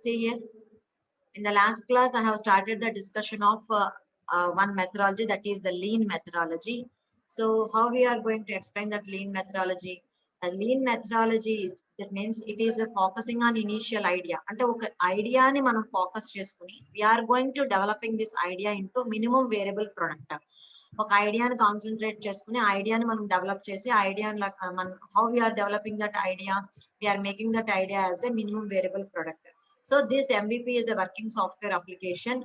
See here, in the last class, I have started the discussion of one methodology, that is the lean methodology. So how we are going to explain that lean methodology? A lean methodology is, that means it is focusing on initial idea. అంటే ఒక ఐడియాని మనం focus చేసుకుని we are going to developing this idea into minimum variable product. ఒక ఐడియాని concentrate చేసుకుని ఆ ఐడియాని మనం డెవలప్ చేసి ఐడియాని మనం how we are developing that idea, we are making that idea as a minimum variable product. So this MVP is a working software application,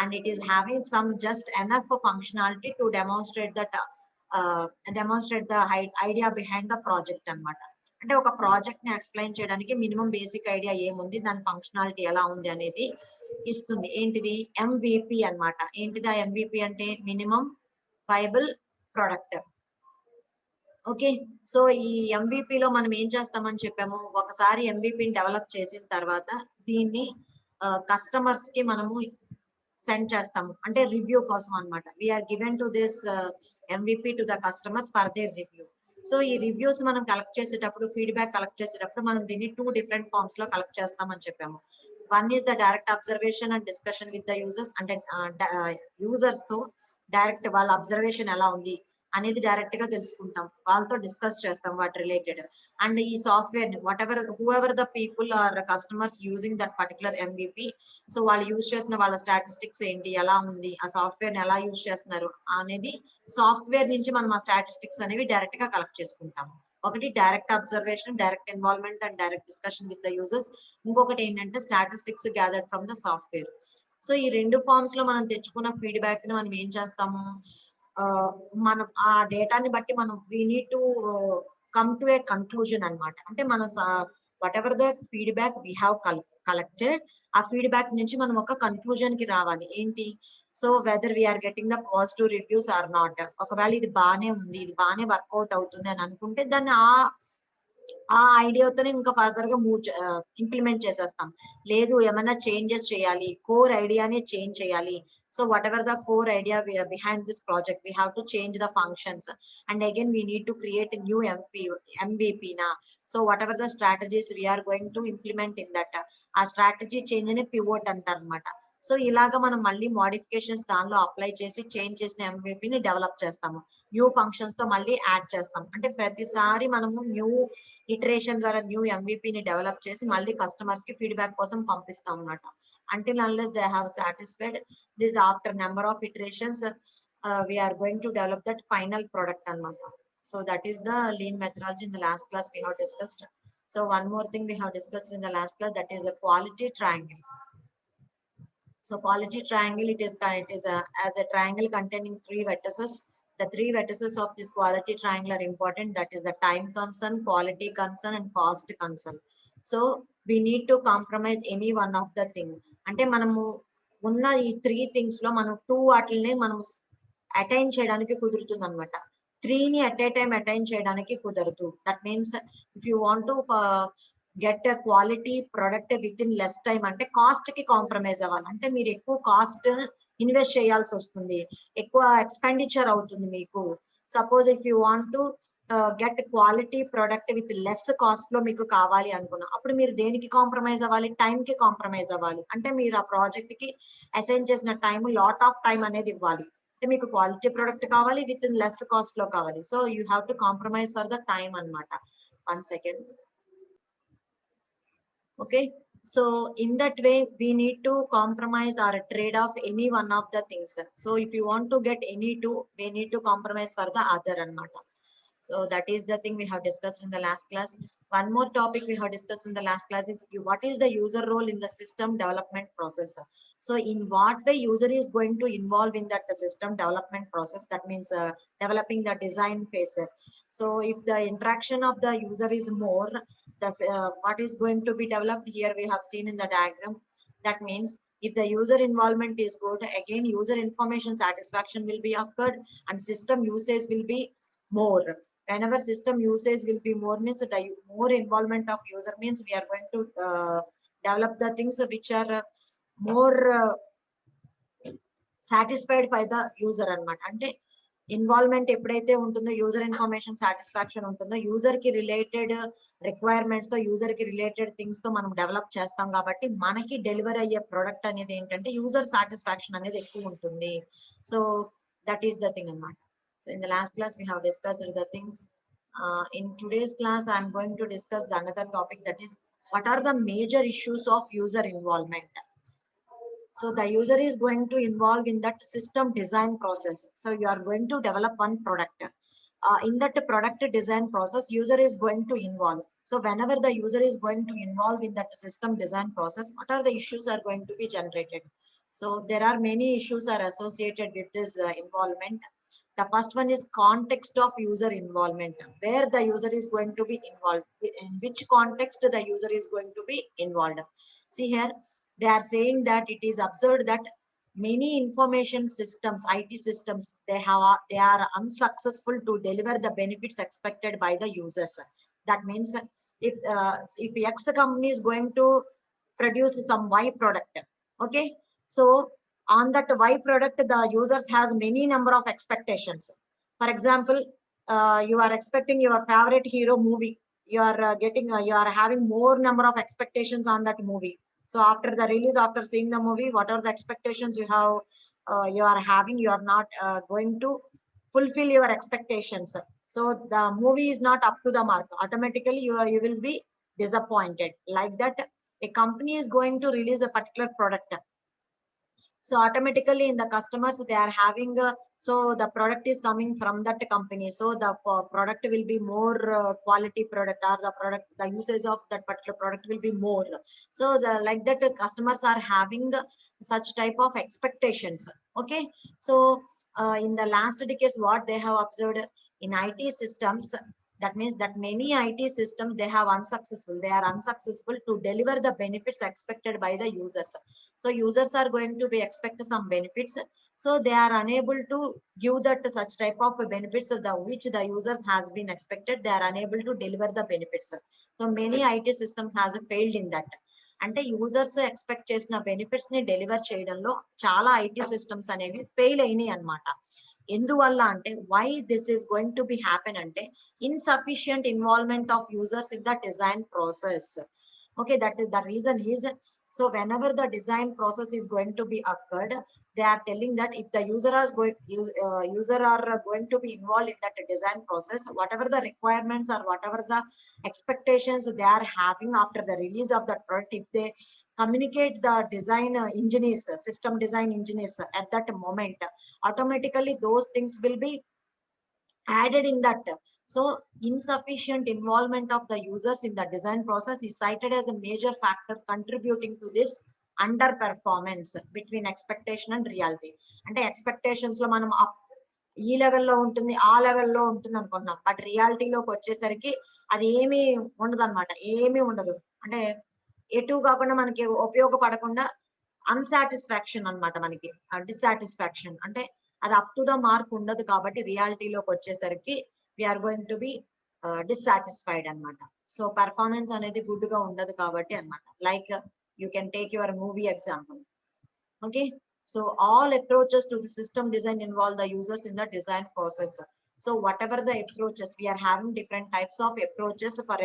and it is having some just enough functionality to demonstrate that demonstrate the idea behind the project అన్నమాట. అంటే ఒక project ని explain చేయడానికి minimum basic idea ఏముంది, దాని functionality ఎలా ఉంది అనేది ఇస్తుంది. ఏంటిది? MVP అన్నమాట. ఏంటిది ఆ MVP అంటే? Minimum viable product. Okay. So ఈ ఎంవిపి లో మనం ఏం చేస్తామని చెప్పాము, ఒకసారి ఎంవిపిని డెవలప్ చేసిన తర్వాత దీన్ని కస్టమర్స్ కి మనము సెండ్ చేస్తాము, అంటే రివ్యూ కోసం అన్నమాట. We're given to this MVP to the customers for their review. So ఈ రివ్యూస్ మనం కలెక్ట్ చేసేటప్పుడు, ఫీడ్బ్యాక్ కలెక్ట్ చేసేటప్పుడు మనం దీన్ని 2 డిఫరెంట్ ఫార్మ్స్ లో కలెక్ట్ చేస్తామని చెప్పాము. One is the direct observation and discussion with the users, అంటే యూజర్స్ తో డైరెక్ట్ వాళ్ళ అబ్జర్వేషన్ ఎలా ఉంది అనేది డైరెక్ట్ గా తెలుసుకుంటాం, వాళ్ళతో డిస్కస్ చేస్తాం వాటి రిలేటెడ్. అండ్ ఈ software whatever whoever the people are customers using that particular MVP, so వాళ్ళు యూజ్ చేసిన వాళ్ళ స్టాటిస్టిక్స్ ఏంటి, ఎలా ఉంది, ఆ సాఫ్ట్వేర్ ని ఎలా యూజ్ చేస్తున్నారు అనేది సాఫ్ట్వేర్ నుంచి మనం ఆ స్టాటిస్టిక్స్ అనేవి డైరెక్ట్ గా కలెక్ట్ చేసుకుంటాం. ఒకటి direct observation, direct involvement and direct discussion with the users. ఇంకొకటి ఏంటంటే statistics gathered from the software. So ఈ 2 ఫార్మ్స్ లో మనం తెచ్చుకున్న ఫీడ్బ్యాక్ ని మనం ఏం చేస్తాము, మనం ఆ డేటాని బట్టి మనం we need to come to a conclusion అన్నమాట. అంటే మన whatever the feedback we have collected, ఆ ఫీడ్బ్యాక్ నుంచి మనం ఒక కన్క్లూజన్ కి రావాలి. ఏంటి? So whether we're getting the positive reviews or not. ఒకవేళ ఇది బాగానే ఉంది, ఇది బాగానే వర్కౌట్ అవుతుంది అని అనుకుంటే దాన్ని ఆ ఐడియాతోనే ఇంకా ఫర్దర్ గా ఇంప్లిమెంట్ చేసేస్తాం. లేదు ఏమైనా చేంజెస్ చేయాలి, కోర్ ఐడియానే చేంజ్ చేయాలి. So whatever the core idea behind this project, we have to change the functions, and again we need to create a new MVP na. So whatever the strategies we are going to implement in that, ఆ strategy change ని pivot అంటారు అన్నమాట. So ఇలాగా మనం మళ్ళీ modifications దానిలో apply చేసి change చేసిన ఎంవిపిని డెవలప్ చేస్తాము. న్యూ ఫంక్షన్స్ తో మళ్ళీ యాడ్ చేస్తాం. అంటే ప్రతిసారి మనము న్యూ ఇటరేషన్ ద్వారా న్యూ ఎంవిపిని డెవలప్ చేసి మళ్ళీ కస్టమర్స్ కి ఫీడ్బ్యాక్ కోసం పంపిస్తాం అన్నమాట. until unless they have satisfied this, after number of iterations we are going to develop that final product anamata. So that is the lean methodology. In the last class we have discussed. So one more thing we have discussed in the last class, that is a quality triangle. So quality triangle, it is as a triangle containing 3 vertices. The 3 vertices of this quality triangle are important, that is the time concern, quality concern and cost concern. So we need to compromise any one of the thing. అంటే మనము ఉన్న ఈ 3 things లో మనం 2 వాటిని మనం attain చేయడానికి కుదురుతుంది అనమాట. 3 ని అట్ ఏ టైం అటైన్ చేయడానికి కుదరదు. That means if you want to get a quality product with in less time అంటే కాస్ట్ కి కాంప్రమైజ్ అవ్వాలి. అంటే మీరు ఎక్కువ కాస్ట్ ఇన్వెస్ట్ చేయాల్సి వస్తుంది, ఎక్కువ ఎక్స్పెండిచర్ అవుతుంది మీకు. Suppose if you want to get quality product with less cost లో మీకు కావాలి అనుకున్నా, అప్పుడు మీరు దేనికి కాంప్రమైజ్ అవ్వాలి? టైం కి కాంప్రమైజ్ అవ్వాలి. అంటే మీరు ఆ ప్రాజెక్ట్ కి అసైన్ చేసిన టైం, లాట్ ఆఫ్ టైం అనేది ఇవ్వాలి. అంటే మీకు క్వాలిటీ ప్రొడక్ట్ కావాలి, విత్ ఇన్ లెస్ కాస్ట్ లో కావాలి. So you have to compromise for the time అన్నమాట. 1 second. Okay, so in that way we need to compromise or trade off any one of the things. So if you want to get any two, we need to compromise for the other anamata. So that is the thing we have discussed in the last class. One more topic we have discussed in the last class is what is the user role in the system development process. So in what way user is going to involve in that system development process, that means developing the design phase. So if the interaction of the user is more, what is going to be developed here we have seen in the diagram. That means if the user involvement is good, again user information satisfaction will be occurred and system usage will be more. Whenever system usage will be more, means the more involvement of user means we are going to develop the things which are more satisfied by the user anamata. Ante involvement ఎప్పుడైతే ఉంటుందో user information satisfaction ఉంటుందో user కి related requirements తో user కి related things తో మనం develop చేస్తాం కాబట్టి మనకి డెలివర్ అయ్యే ప్రొడక్ట్ అనేది ఏంటంటే యూజర్ సాటిస్ఫాక్షన్ అనేది ఎక్కువ ఉంటుంది. So that is the thing అన్నమాట. So in the last class we have discussed the things. In today's class I am going to discuss the another topic, that is what are the major issues of user involvement. So the user is going to involve in that system design process. So you are going to develop one product. In that product design process, user is going to involve. So whenever the user is going to involve in that system design process, what are the issues are going to be generated? So there are many issues are associated with this involvement. The first one is context of user involvement, where the user is going to be involved, in which context the user is going to be involved. See here, they are saying that it is observed that many information systems, IT systems, they are unsuccessful to deliver the benefits expected by the users. That means if X company is going to produce some Y product, okay, so on that Y product the users has many number of expectations. For example, you are expecting your favorite hero movie, you are you are having more number of expectations on that movie. So after the release, after seeing the movie, what are the expectations you have, you are having, you are not going to fulfill your expectations. So the movie is not up to the mark, automatically you will be disappointed. Like that, a company is going to release a particular product, so automatically in the customers they are having so the product is coming from that company, so the product will be more quality product, or the product, the usage of that particular product will be more. So the like that customers are having such type of expectations. Okay, so in the last decades what they have observed in IT systems, that means that many IT systems they have unsuccessful, they are unsuccessful to deliver the benefits expected by the users. So users are going to be expect some benefits, so they are unable to give that such type of benefits the which the users has been expected, they are unable to deliver the benefits. So many IT systems has failed in that. అంటే users expect చేసిన benefits ని deliver చేయడంలో చాలా IT systems అనేవి fail అయినాయి అన్నమాట. ఎందువల్ల అంటే why this is going to be happen అంటే insufficient involvement of users in the design process. Okay, that is the reason is, so whenever the design process is going to be occurred, they are telling that if the user are going to be involved in that design process, whatever the requirements or whatever the expectations they are having after the release of that product, if they communicate the design engineers, system design engineers at that moment, automatically those things will be added in that. So insufficient involvement of the users in the design process is cited as a major factor contributing to this underperformance between expectation and reality. అంటే expectations లో మనం ఈ లెవెల్లో ఉంటుంది, ఆ లెవెల్లో ఉంటుంది అనుకుంటున్నాం, బట్ రియాలిటీలోకి వచ్చేసరికి అది ఏమీ ఉండదు అనమాట, ఏమీ ఉండదు. అంటే ఎటు కాకుండా మనకి ఉపయోగపడకుండా అన్సాటిస్ఫాక్షన్ అన్నమాట, మనకి డిస్సాటిస్ఫాక్షన్, అంటే అది అప్ టు ద మార్క్ ఉండదు కాబట్టి రియాలిటీలోకి వచ్చేసరికి we're going to be dissatisfied అన్నమాట. సో పర్ఫార్మెన్స్ అనేది గుడ్ గా ఉండదు కాబట్టి అన్నమాట. Like you can take your movie example. Okay, so all approaches to the system design involve the users in the design process. So whatever the approaches, we are having different types of approaches for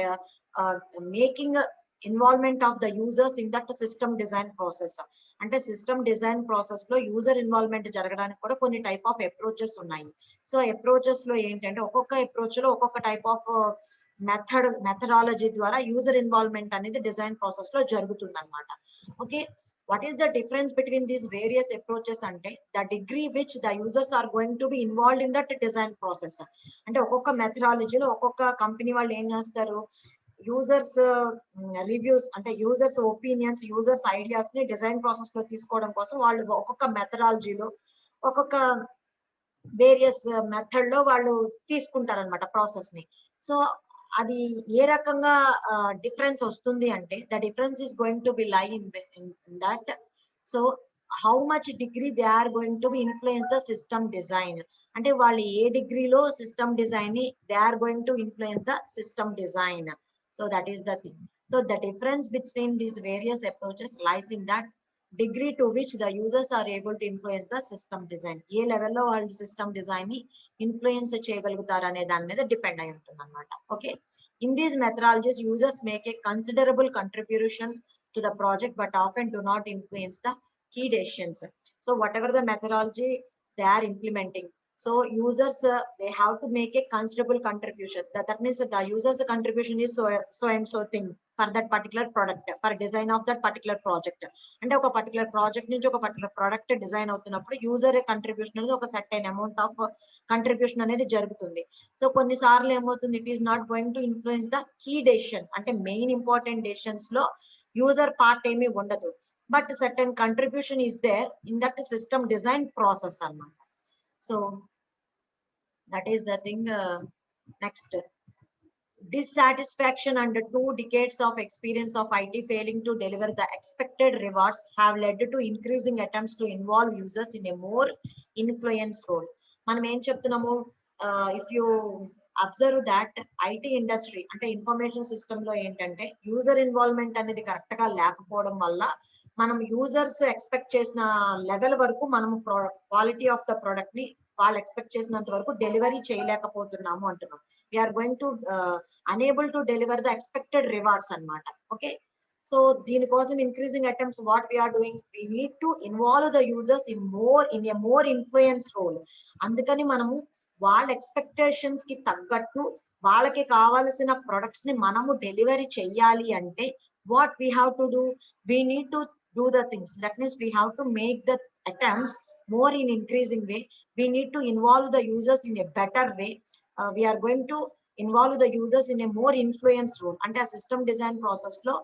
making involvement of the users in that system design process. అంటే system design process లో user involvement జరగడానికి కూడా కొన్ని type of approaches ఉన్నాయి. So approaches లో ఏంటంటే ఒక్కొక్క approach లో ఒక్కొక్క టైప్ ఆఫ్ మెథడాలజీ ద్వారా యూజర్ ఇన్వాల్వ్మెంట్ అనేది డిజైన్ ప్రాసెస్ లో జరుగుతుంది అనమాట. Okay, what is the difference between these various approaches అంటే the degree which the users are going to be involved in that design process. అంటే ఒక్కొక్క మెథడాలజీలో ఒక్కొక్క కంపెనీ వాళ్ళు ఏం చేస్తారు, యూజర్స్ రివ్యూస్ అంటే యూజర్స్ ఒపీనియన్స్, యూజర్స్ ఐడియాస్ ని డిజైన్ ప్రాసెస్ లో తీసుకోవడం కోసం వాళ్ళు ఒక్కొక్క మెథడాలజీలో ఒక్కొక్క వేరియస్ మెథడ్ లో వాళ్ళు తీసుకుంటారనమాట ప్రాసెస్ ని. సో అది ఏ రకంగా డిఫరెన్స్ వస్తుంది అంటే the difference is going to be lie in that. So how much degree they are going to be influence the system design, అంటే వాళ్ళు ఏ డిగ్రీలో సిస్టమ్ డిజైన్ ని they are going to influence the system design. So that is the thing. So the difference between these various approaches lies in that degree to which the users are able to influence the system design. ఏ లెవెల్లో వాళ్ళు system design ని influence చేయగలుగుతారు అనే దాని మీద depend అయి ఉంటుంది అనమాట. Okay, in these methodologies users make a considerable contribution to the project but often do not influence the key decisions. So whatever the methodology they are implementing, so users they have to make a considerable contribution. That means that the users contribution is so and so thing for that particular product, for design of that particular project. అంటే ఒక particular project నుంచి ఒక particular product design అవుతున్నప్పుడు user contribution అనేది ఒక certain amount of contribution అనేది జరుగుతుంది. So కొన్నిసార్లు ఏమవుతుంది, it is not going to influence the key decisions, అంటే మెయిన్ ఇంపార్టెంట్ డెసిషన్స్ లో యూజర్ పార్ట్ ఏమీ ఉండదు, but certain contribution is there in that system design process అన్నమాట. So that is the thing. Next, dissatisfaction under 2 decades of experience of IT failing to deliver the expected rewards have led to increasing attempts to involve users in a more influence role. మనం ఏం చెప్తున్నాము, if you observe that IT industry అంటే information system లో ఏంటంటే user involvement అనేది correct గా లేకపోవడం వల్ల మనం యూజర్స్ ఎక్స్పెక్ట్ చేసిన లెవెల్ వరకు మనము క్వాలిటీ ఆఫ్ ద ప్రొడక్ట్ ని వాళ్ళు ఎక్స్పెక్ట్ చేసినంత వరకు డెలివరీ చేయలేకపోతున్నాము అంటున్నాం. We're going to unable to deliver the expected rewards అన్నమాట. ఓకే, సో దీనికోసం increasing attempts what we're doing, we need to involve the users in a more influence role. అందుకని మనము వాళ్ళ ఎక్స్పెక్టేషన్స్ కి తగ్గట్టు వాళ్ళకి కావాల్సిన ప్రొడక్ట్స్ ని మనము డెలివరీ చెయ్యాలి అంటే what we have to do, we need to do the things. That means we have to make the attempts more in increasing way. We need to involve the users in a better way. We are going to involve the users in a more influence role. అంటే ఆ system design process లో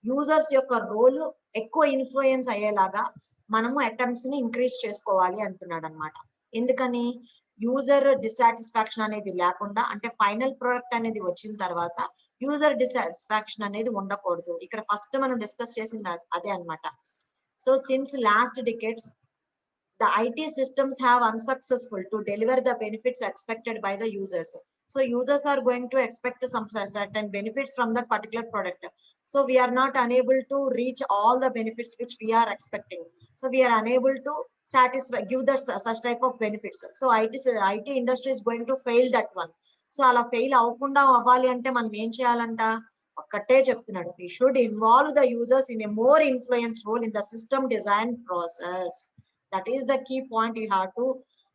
users యొక్క role ఎక్కువ influence అయ్యేలాగా మనము attempts ని increase చేసుకోవాలి అంటున్నాడు అనమాట. ఎందుకని, యూజర్ డిసాటిస్ఫాక్షన్ అనేది లేకుండా, అంటే ఫైనల్ ప్రోడక్ట్ అనేది వచ్చిన తర్వాత యూజర్ డిసాటిస్ఫాక్షన్ అనేది ఉండకూడదు. ఇక్కడ ఫస్ట్ మనం డిస్కస్ చేసింది అదే అన్నమాట. So since last decades the IT systems have unsuccessful to deliver the benefits expected by the users. So users are going to expect some certain benefits from that particular product. So we are not unable to reach all the benefits which we are expecting. So we are unable to satisfy, give the such type of benefits. So IT industry is going to fail that one. So అలా fail అవ్వకుండా అవ్వాలి అంటే మనం ఏం చేయాలంట, ఒక్కటే చెప్తున్నాడు, we should involve the users in a more influence role in the system design process. That is the key point you have to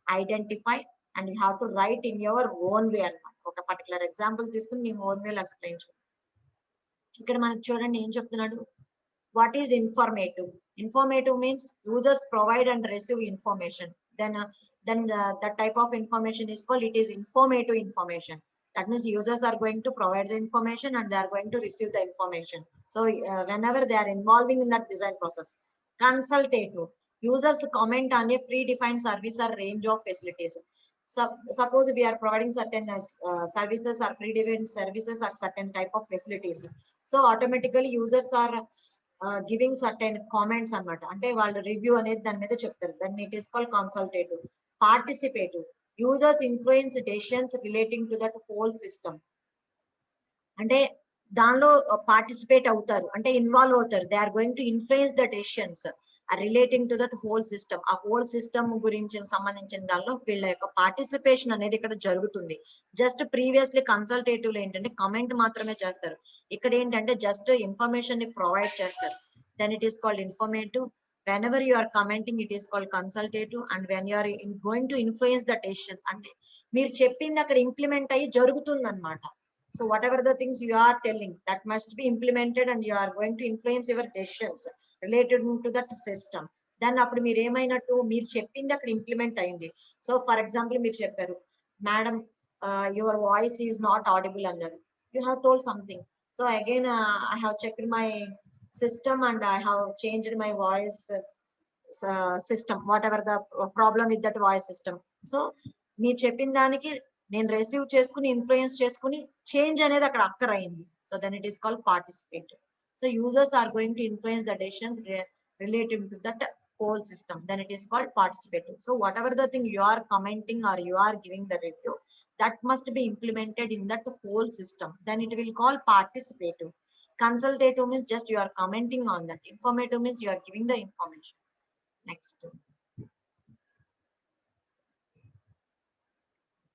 identify and you have to write in your own way అన్నమాట. ఒక particular example తీసుకుని మీ own వేలో explain చేయండి. ఇక్కడ మనకు చూడండి ఏం చెప్తున్నాడు, what is informative? Informative means users provide and receive information. Then that type of information is called, it is informative information. That means users are going to provide the information and they are going to receive the information. So whenever they are involving in that design process. Consultative, users comment on a predefined service or range of facilities. So suppose we are providing certain services or predefined services or certain type of facilities. So automatically users are giving certain comments అన్నమాట, అంటే వాళ్ళు review అనేది దాని మీద చెప్తారు. దాన్ని it is called consultative. Participative, users influence decisions relating to that whole system, అంటే దానిలో పార్టిసిపేట్ అవుతారు, అంటే ఇన్వాల్వ్ అవుతారు. They are going to influence the decisions relating to that whole system. ఆ హోల్ సిస్టమ్ గురించి సంబంధించిన దానిలో వీళ్ళ యొక్క పార్టిసిపేషన్ అనేది ఇక్కడ జరుగుతుంది. జస్ట్ ప్రీవియస్లీ కన్సల్టేటివ్ లో ఏంటంటే కమెంట్ మాత్రమే చేస్తారు, ఇక్కడ ఏంటంటే జస్ట్ ఇన్ఫర్మేషన్ ని ప్రొవైడ్ చేస్తారు. Then it is called informative. whenever you are commenting it is called consultative, and when you are going to influence the decisions, అంటే మీరు చెప్పింది అక్కడ ఇంప్లిమెంట్ అయ్యి జరుగుతుంది అన్నమాట. So whatever the things you are telling that must be implemented and you are going to influence your decisions related to that system. Then అప్పుడు మీరు ఏమైనట్టు, మీరు చెప్పింది అక్కడ ఇంప్లిమెంట్ అయింది. సో ఫర్ ఎగ్జాంపుల్ మీరు చెప్పారు, madam your voice is not audible అన్నారు, you have told something. So again I have checked my system and I have changed my voice system, whatever the problem with that voice system. So మీరు చెప్పిన దానికి నేను receive చేసుకుని influence చేసుకుని change అనేది అక్కడ occur అయింది. So then it is called participative. So users are going to influence the decisions related to that whole system, then it is called participative. So whatever the thing you are commenting or you are giving the review, that must be implemented in that whole system, then it will call participative. Consultative means just you are commenting on that. Informative means you are giving the information. Next.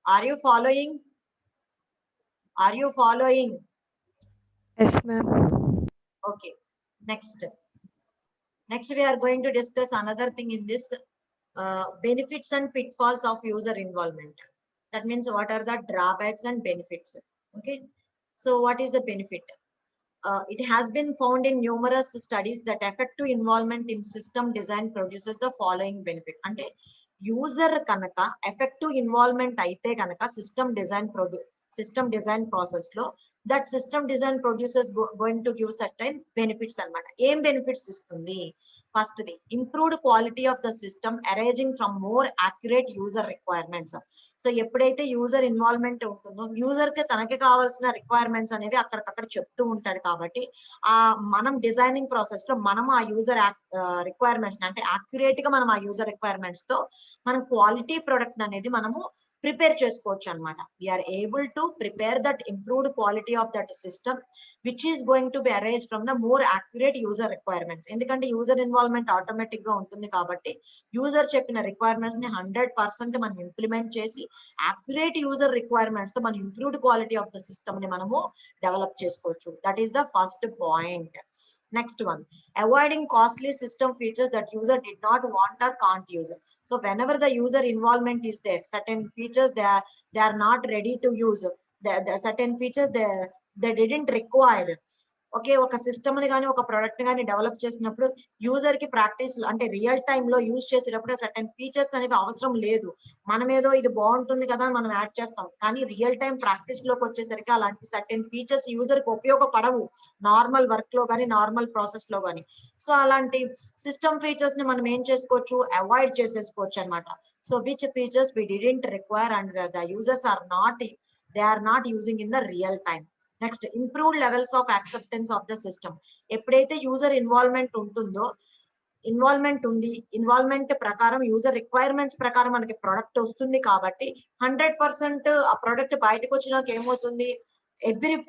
Are you following? Are you following? Yes, ma'am. Okay. Next. Next, we are going to discuss another thing in this benefits and pitfalls of user involvement. That means what are the drawbacks and benefits? Okay. So what is the benefit? It has been found in numerous studies that effective involvement in system design produces the following benefit. Ante user kanaka effective involvement aithe kanaka system design process lo that system design produces going to give certain benefits anamata. Em benefits istundi? First thing, improved quality of the system arising from more accurate user requirements. So ఎప్పుడైతే user involvement ఉంటుందో user కి తనకి కావాల్సిన requirements అనేవి అక్కడికక్కడ చెప్తూ ఉంటాడు కాబట్టి ఆ మనం డిజైనింగ్ ప్రాసెస్ లో మనం ఆ యూజర్ రిక్వైర్మెంట్స్ అంటే యాక్యురేట్ గా మనం ఆ యూజర్ రిక్వైర్మెంట్స్ తో మనం క్వాలిటీ ప్రొడక్ట్ అనేది మనము ప్రిపేర్ చేసుకోవచ్చు అనమాట. We're able to prepare that improved quality of that system which is going to be arrange from the more accurate user requirements. ఎందుకంటే యూజర్ ఇన్వాల్వ్మెంట్ ఆటోమేటిక్ గా ఉంటుంది కాబట్టి యూజర్ చెప్పిన రిక్వైర్మెంట్స్ ని 100% మనం ఇంప్లిమెంట్ చేసి యాక్యురేట్ యూజర్ రిక్వైర్మెంట్స్ తో మనం improved quality of the system ని మనము డెవలప్ చేసుకోవచ్చు. That is the first point. Next one, avoiding costly system features that user did not want or can't use. So whenever the user involvement is there, certain features they are not ready to use. The certain features they didn't require. ఒకే ఒక system ని కానీ ఒక product కానీ develop చేసినప్పుడు user కి practice అంటే real time లో use చేసేటప్పుడు సర్టెన్ ఫీచర్స్ అనేవి అవసరం లేదు. మనం ఏదో ఇది బాగుంటుంది కదా అని మనం యాడ్ చేస్తాం, కానీ రియల్ టైం ప్రాక్టీస్ లోకి వచ్చేసరికి అలాంటి సర్టెన్ ఫీచర్స్ యూజర్ కి ఉపయోగపడవు నార్మల్ వర్క్ లో కానీ నార్మల్ ప్రాసెస్ లో కానీ. సో అలాంటి సిస్టమ్ ఫీచర్స్ ని మనం ఏం చేసుకోవచ్చు, అవాయిడ్ చేసేసుకోవచ్చు అనమాట. So which features we didn't require and the users are not using in the real time. Next, improved levels of acceptance of the system. ఎప్పుడైతే యూజర్ ఇన్వాల్వ్మెంట్ ఉంటుందో, ఇన్వాల్వ్మెంట్ ప్రకారం యూజర్ రిక్వైర్మెంట్స్ ప్రకారం మనకి ప్రొడక్ట్ వస్తుంది కాబట్టి 100% ఆ ప్రొడక్ట్ బయటకు వచ్చినాక ఏమవుతుంది,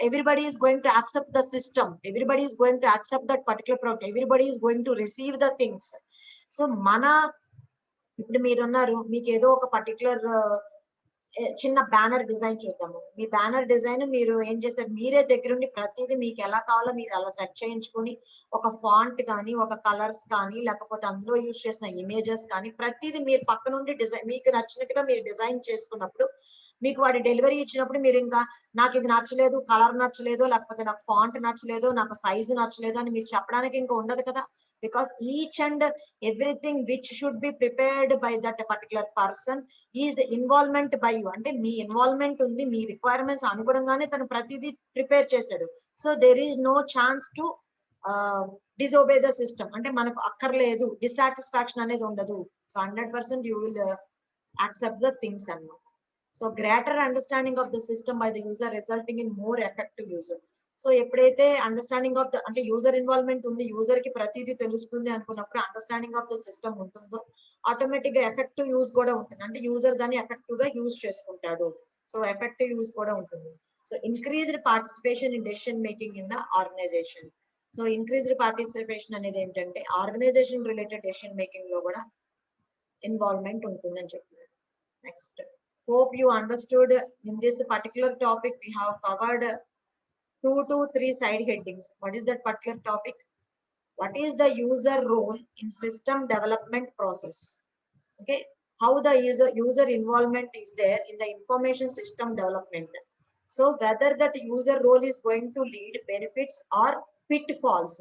everybody is going to accept the system, everybody is going to accept that particular product, everybody is going to receive the things. So ఇప్పుడు మీరున్నారు, మీకు ఏదో ఒక పర్టికులర్ చిన్న బ్యానర్ డిజైన్ చూద్దాము. మీ బ్యానర్ డిజైన్ మీరు ఏం చేస్తారు, మీరే దగ్గరుండి ప్రతిదీ మీకు ఎలా కావాలో మీరు అలా సెట్ చేయించుకొని ఒక ఫాంట్ కానీ ఒక కలర్స్ కానీ లేకపోతే అందులో యూజ్ చేసిన ఇమేజెస్ కానీ ప్రతిదీ మీరు పక్క నుండి డిజైన్ మీకు నచ్చినట్టుగా మీరు డిజైన్ చేసుకున్నప్పుడు మీకు వాడి డెలివరీ ఇచ్చినప్పుడు మీరు ఇంకా నాకు ఇది నచ్చలేదు, కలర్ నచ్చలేదు, లేకపోతే నాకు ఫాంట్ నచ్చలేదు, నాకు సైజు నచ్చలేదు అని మీరు చెప్పడానికి ఇంకా ఉండదు కదా. Because each and everything which should be prepared by that particular person is involvement by you. అంటే మీ ఇన్వాల్వ్మెంట్ ఉంది, మీ రిక్వైర్మెంట్స్ అనుగుణంగానే తను ప్రతిదీ ప్రిపేర్ చేశాడు. So there is no chance to disobey the system. అంటే మనకు అక్కర్లేదు, డిస్సాటిస్ఫాక్షన్ అనేది ఉండదు. So 100% you will accept the things అన్నమాట. So greater understanding of the system by the user resulting in more effective user. So ఎప్పుడైతే understanding of the అంటే user involvement ఉంది, user కి ప్రతిదీ తెలుస్తుంది అనుకున్నప్పుడు అండర్స్టాండింగ్ ఆఫ్ ద సిస్టమ్ ఉంటుందో automatic గా ఎఫెక్టివ్ యూజ్ కూడా ఉంటుంది. అంటే యూజర్ దాన్ని ఎఫెక్టివ్ గా యూజ్ చేసుకుంటాడు. సో ఎఫెక్టివ్ యూజ్ కూడా ఉంటుంది. So increased participation in decision making in the organization. So increased participation అనేది ఏంటంటే ఆర్గనైజేషన్ రిలేటెడ్ డెసిషన్ మేకింగ్ లో కూడా ఇన్వాల్వ్మెంట్ ఉంటుందని చెప్తున్నారు. Next, hope you understood in this particular topic we have covered 2 to 3 side headings. What is that particular topic? What is the user role in system development process? Okay, how the user involvement is there in the information system development. So whether that user role is going to lead benefits or pitfalls.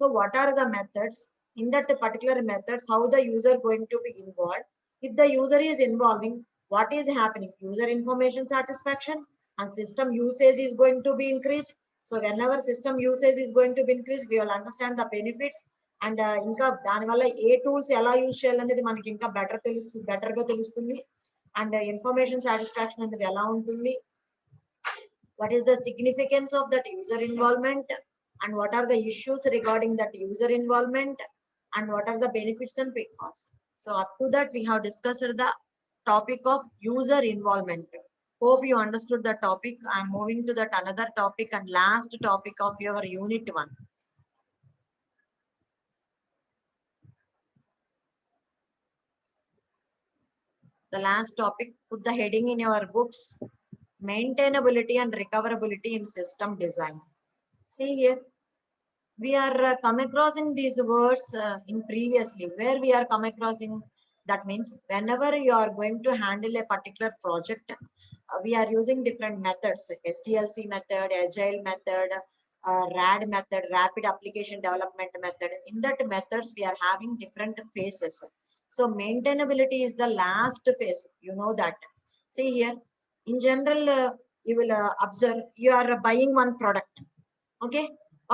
So what are the methods, in that particular methods how the user going to be involved. If the user is involving, what is happening, user information satisfaction and system usage is going to be increased. So whenever system usage is going to be increased, we will understand the benefits and ఇంకా దాని వల్ల ఏ tools ఎలా use చేయాలనేది మనకి ఇంకా better గా తెలుస్తుంది. And information satisfaction అనేది ఎలా ఉంటుంది, what is the significance of that user involvement and what are the issues regarding that user involvement and what are the benefits and pitfalls. So up to that we have discussed the topic of user involvement. Hope you understood the topic. I'm moving to that another topic and last topic of your unit 1. The last topic, put the heading in your books, maintainability and recoverability in system design. See here, we are come across in these words in previously, where we are come across in, that means whenever you are going to handle a particular project, we are using different methods, SDLC method, agile method, RAD method, rapid application development method. In that methods, we are having different phases. So maintainability is the last phase. You know that. See here, in general, you will observe you are buying one product. Okay,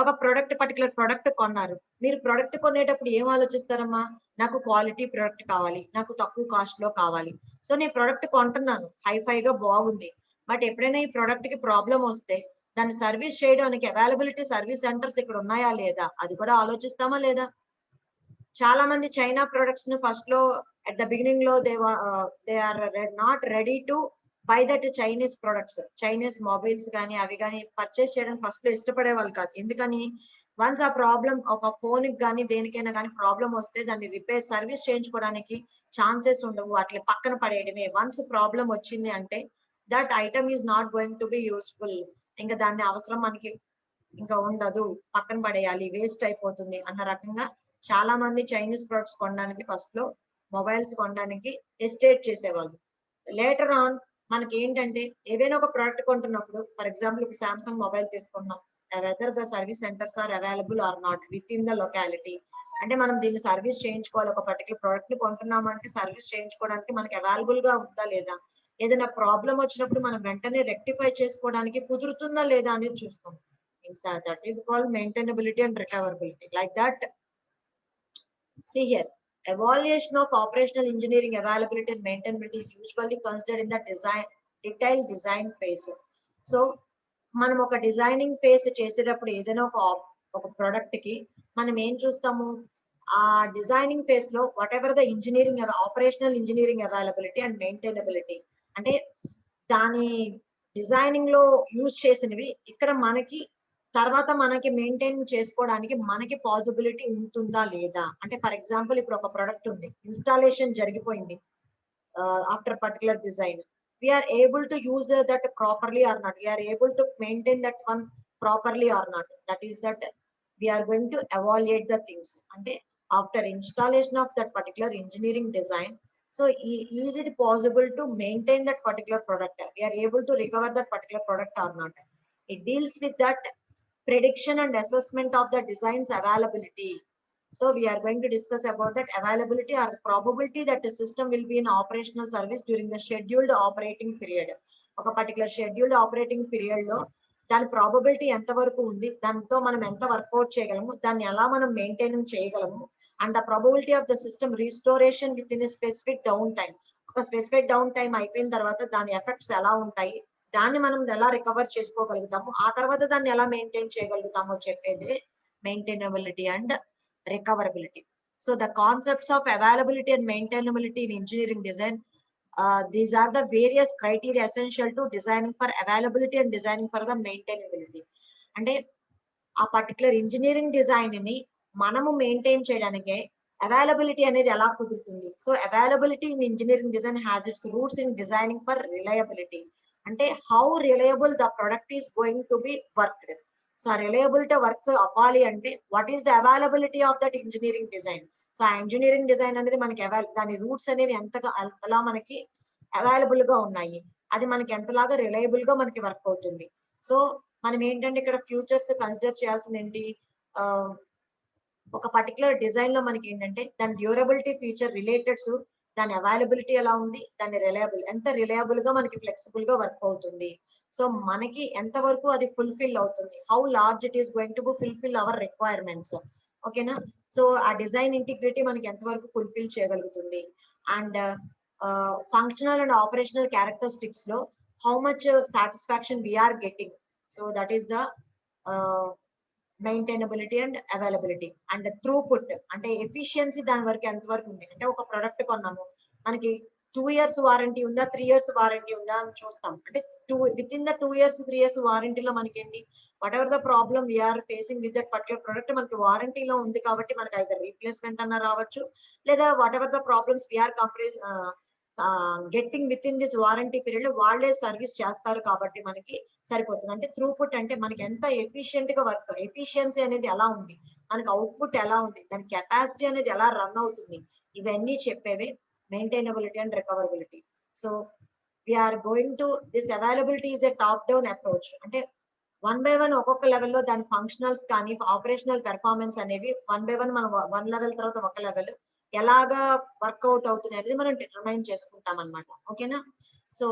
ఒక product particular product కొన్నారు. మీరు product కొనేటప్పుడు ఏం ఆలోచిస్తారమ్మా? నాకు quality product కావాలి, నాకు తక్కువ cost లో కావాలి. సో నేను ప్రోడక్ట్ కొంటున్నాను, హైఫైగా బాగుంది. బట్ ఎప్పుడైనా ఈ ప్రోడక్ట్ కి ప్రాబ్లం వస్తే దాన్ని సర్వీస్ చేయడానికి అవైలబిలిటీ సర్వీస్ సెంటర్స్ ఇక్కడ ఉన్నాయా లేదా, అది కూడా ఆలోచిస్తామా లేదా? చాలా మంది చైనా ప్రొడక్ట్స్ ని ఫస్ట్ లో అట్ ద బిగినింగ్ లో they are not ready to buy that Chinese products. Chinese mobiles కానీ అవి కానీ పర్చేస్ చేయడానికి ఫస్ట్ లో ఇష్టపడే వాళ్ళు కాదు. ఎందుకని? వన్స్ ఆ ప్రాబ్లం, ఒక ఫోన్ కి కానీ దేనికైనా కానీ ప్రాబ్లం వస్తే దాన్ని రిపేర్ సర్వీస్ చేయించుకోవడానికి ఛాన్సెస్ ఉండవు, అట్లా పక్కన పడేయడమే. వన్స్ ప్రాబ్లం వచ్చింది అంటే that item is not going to be useful, ఇంకా దాన్ని అవసరం మనకి ఇంకా ఉండదు, పక్కన పడేయాలి, వేస్ట్ అయిపోతుంది అన్న రకంగా చాలా మంది చైనీస్ ప్రొడక్ట్స్ కొనడానికి ఫస్ట్ లో, మొబైల్స్ కొనడానికి ఎస్టేట్ చేసేవాళ్ళు. లేటర్ ఆన్ మనకి ఏంటంటే ఏదైనా ఒక ప్రోడక్ట్ కొంటున్నప్పుడు, ఫర్ ఎగ్జాంపుల్ ఇప్పుడు సామ్సంగ్ మొబైల్ తీసుకున్నాం, whether the service centres are available or not within the locality. అంటే మనం దీన్ని సర్వీస్ చేయించుకోవాలి, ఒక పర్టికులర్ ప్రోడక్ట్ ని కొంటున్నామంటే సర్వీస్ చేయించుకోవడానికి మనకి అవైలబుల్ గా ఉందా లేదా, ఏదైనా ప్రాబ్లం వచ్చినప్పుడు మనం వెంటనే రెక్టిఫై చేసుకోవడానికి కుదురుతుందా లేదా అనేది చూస్తాం. That is called maintainability and recoverability. Like that, see here, evaluation of operational engineering availability and maintainability is usually considered in the detailed design phase. So మనం ఒక డిజైనింగ్ ఫేస్ చేసేటప్పుడు ఏదైనా ఒక ప్రోడక్ట్ కి మనం ఏం చూస్తాము? ఆ డిజైనింగ్ ఫేస్ లో what ever the engineering, operational engineering availability and maintainability, అంటే దాని డిజైనింగ్ లో యూజ్ చేసినవి ఇక్కడ మనకి తర్వాత మనకి మెయింటైన్ చేసుకోవడానికి మనకి పాసిబిలిటీ ఉంటుందా లేదా. అంటే ఫర్ ఎగ్జాంపుల్ ఇప్పుడు ఒక ప్రొడక్ట్ ఉంది, ఇన్స్టాలేషన్ జరిగిపోయింది after particular design, we are able to use that properly or not, we are able to maintain that one properly or not. That is that we are going to evaluate the things. And after installation of that particular engineering design, so is it possible to maintain that particular product, we are able to recover that particular product or not. It deals with that prediction and assessment of the design's availability. So we are going to discuss about that availability or the probability that the system will be in operational service during the scheduled operating period. ఒక particular scheduled operating period లో దాని probability ఎంత వరకు ఉంది, దాంతో మనం ఎంత work out చేయగలము, దాన్ని ఎలా మనం మెయింటైన్ చేయగలము, and the probability of the system restoration with in specific down time. ఒక స్పెసిఫిక్ డౌన్ టైం అయిపోయిన తర్వాత దాని ఎఫెక్ట్స్ ఎలా ఉంటాయి, దాన్ని మనం ఎలా రికవర్ చేసుకోగలుగుతాము, ఆ తర్వాత దాన్ని ఎలా మెయింటైన్ చేయగలుగుతామో చెప్పేది maintainability and recoverability. So the concepts of availability and maintainability in engineering design, these are the various criteria essential to designing for availability and designing for the maintainability. అంటే ఆ పర్టికులర్ ఇంజనీరింగ్ డిజైన్ ని మనము maintain చేయడానికి availability అనేది ఎలా కుదురుతుంది. So availability in engineering design has its roots in designing for reliability. అంటే how reliable the product is going to be worked. So ఆ రిలయబిలిటీ వర్క్ అవ్వాలి అంటే what is the availability of that engineering design. So ఆ engineering design అనేది మనకి దాని roots అనేవి ఎంతలా మనకి అవైలబుల్ గా ఉన్నాయి, అది మనకి ఎంతలాగా రిలయబుల్ గా మనకి వర్క్ అవుతుంది. సో మనం ఏంటంటే ఇక్కడ ఫ్యూచర్స్ కన్సిడర్ చేయాల్సింది ఏంటి, ఒక పర్టికులర్ డిజైన్ లో మనకి ఏంటంటే దాని డ్యూరబిలిటీ ఫీచర్ రిలేటెడ్స్, దాని అవైలబిలిటీ ఎలా ఉంది, దాని ఎంత రిలయబుల్ గా మనకి ఫ్లెక్సిబుల్ గా వర్క్ అవుతుంది, సో మనకి ఎంత వరకు అది ఫుల్ఫిల్ అవుతుంది, how large it is going to fulfil our requirements. ఓకేనా. సో ఆ డిజైన్ ఇంటిగ్రిటీ మనకి ఎంత వరకు ఫుల్ఫిల్ చేయగలుగుతుంది, and functional and operational characteristics లో how much satisfaction we are getting. So that is the maintainability and availability. And throughput అంటే efficiency దాని వరకు ఎంత వరకు ఉంది. అంటే ఒక ప్రొడక్ట్ కొన్నాము, మనకి 2 years వారంటీ ఉందా 3 years వారంటీ ఉందా అని చూస్తాం. అంటే within the 2 years 3 years వారంటీలో మనకేంటి whatever the problem we're facing with that particular product మనకి వారంటీలో ఉంది కాబట్టి మనకి అయితే రీప్లేస్మెంట్ అన్న రావచ్చు, లేదా whatever the problems we're getting within this warranty period వాళ్ళే సర్వీస్ చేస్తారు కాబట్టి మనకి సరిపోతుంది. అంటే త్రూపుట్ అంటే మనకి ఎంత ఎఫిషియెంట్ గా వర్క్, ఎఫిషియన్సీ అనేది ఎలా ఉంది, మనకి అవుట్పుట్ ఎలా ఉంది, దాని కెపాసిటీ అనేది ఎలా రన్ అవుతుంది, ఇవన్నీ చెప్పేవి maintainability and recoverability. So we're going to this availability is a top down approach. అంటే 1 by 1 ఒక్కొక్క లెవెల్లో దాని ఫంక్షనల్స్ కానీ ఆపరేషనల్ పెర్ఫార్మెన్స్ అనేవి 1 by 1 మనం 1 లెవెల్ తర్వాత ఒక లెవెల్ ఎలాగా వర్కౌట్ అవుతుంది అనేది మనం డిటర్మైన్ చేసుకుంటాం అనమాట. ఓకేనా. సో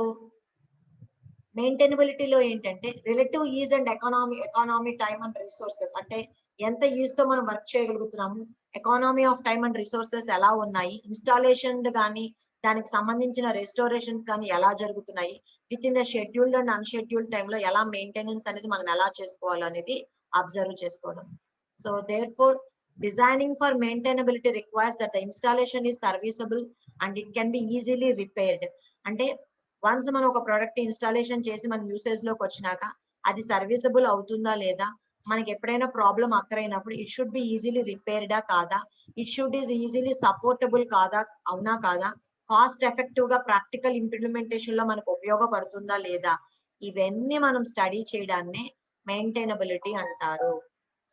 మెయింటైనబిలిటీలో ఏంటంటే relative ease and economy time and resources, అంటే ఎంత ఈజ్ తో మనం వర్క్ చేయగలుగుతున్నాము, economy of time and resources ఎలా ఉన్నాయి, ఇన్స్టాలేషన్ కానీ దానికి సంబంధించిన రెస్టోరేషన్స్ కానీ ఎలా జరుగుతున్నాయి, with in the scheduled and unscheduled టైంలో ఎలా మెయింటెనెన్స్ అనేది మనం ఎలా చేసుకోవాలి అనేది అబ్జర్వ్ చేసుకోవడం. So therefore designing for maintainability requires that the installation is serviceable and it can be easily repaired. అంటే వన్స్ మనం ఒక ప్రోడక్ట్ ఇన్స్టాలేషన్ చేసి మన యూసేజ్ లోకి వచ్చినాక అది సర్వీసబుల్ అవుతుందా లేదా, మనకి ఎప్పుడైనా ప్రాబ్లం అక్కరైనప్పుడు ఇట్ షుడ్ బి ఈజీలీ రిపేర్డా కాదా, it should is easily supportable కాదా, అవునా కాదా, కాస్ట్ ఎఫెక్టివ్ గా ప్రాక్టికల్ ఇంప్లిమెంటేషన్ లో మనకు ఉపయోగపడుతుందా లేదా, ఇవన్నీ మనం స్టడీ చేయడాన్ని మెయింటైనబిలిటీ అంటారు.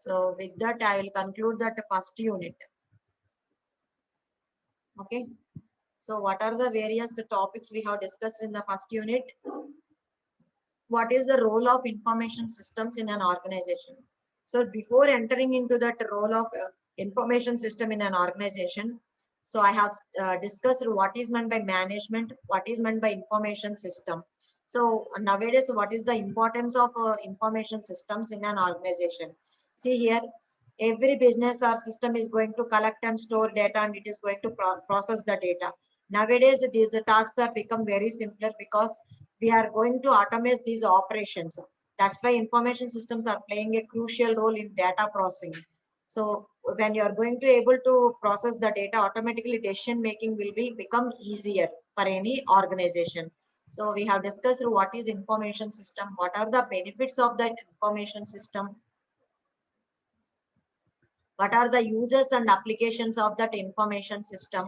So with that I will conclude that first unit. Okay. So what are the various topics we have discussed in the first unit? What is the role of information systems in an organization? So before entering into that role of information system in an organization, so I have discussed what is meant by management, what is meant by information system. So nowadays, what is the importance of information systems in an organization? See here, every business or system is going to collect and store data, and it is going to process the data. Nowadays, these tasks have become very simpler because we are going to automate these operations. That's why information systems are playing a crucial role in data processing. So when you are going to able to process the data, automatically decision making will become easier for any organization. So we have discussed what is information system, what are the benefits of that information system, what are the uses and applications of that information system,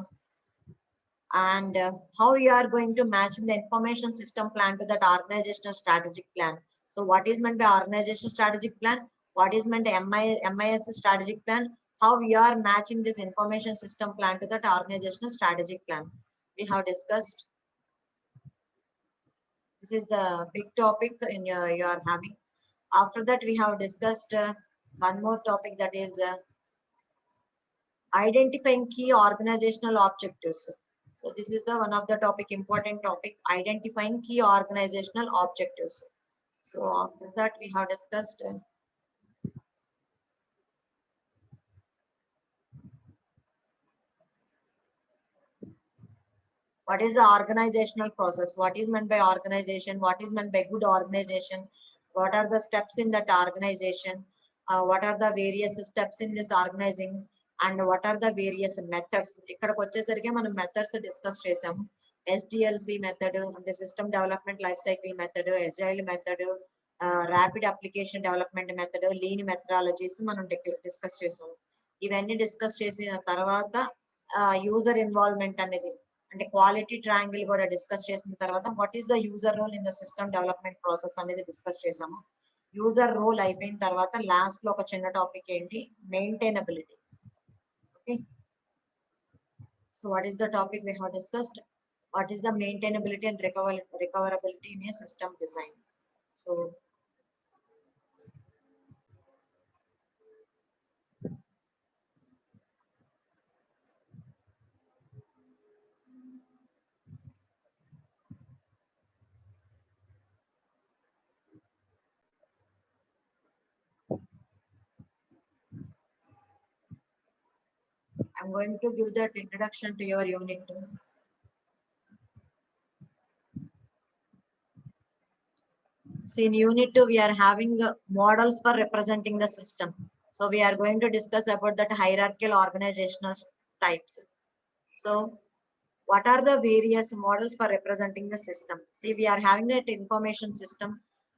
and how you are going to match the information system plan to that organizational strategic plan. So what is meant by organizational strategic plan, what is meant by MIS strategic plan, how we are matching this information system plan to that organizational strategic plan, we have discussed. This is the big topic in you are having. After that, we have discussed one more topic, that is identifying key organizational objectives. So this is the one of the topic, important topic, identifying key organizational objectives. So after that, we have discussed what is the organizational process, what is meant by organization, what is meant by good organization, what are the steps in that organization, what are the various steps in this organizing, and what are the various methods. ఇక్కడికి వచ్చేసరికి మనం methods discuss చేసాము. SDLC method, అంటే system development life cycle method, agile method, rapid application development method, lean methodologies మనం discuss చేసాము. ఇవన్నీ discuss చేసిన తర్వాత యూజర్ ఇన్వాల్వ్మెంట్ అనేది, అంటే క్వాలిటీ ట్రయాంగిల్ కూడా డిస్కస్ చేసిన తర్వాత what is the user role in the system development process అనేది డిస్కస్ చేసాము. యూజర్ రోల్ అయిపోయిన తర్వాత లాస్ట్ లో ఒక చిన్న టాపిక్ ఏంటి, maintainability. Okay. So what is the topic we have discussed, what is the maintainability and recoverability in a system design. So I'm going to give that introduction to your unit 2. So in unit 2, we are having models for representing the system. So we are going to discuss about that hierarchical organizational types. So what are the various models for representing the system? See, we are having that information system.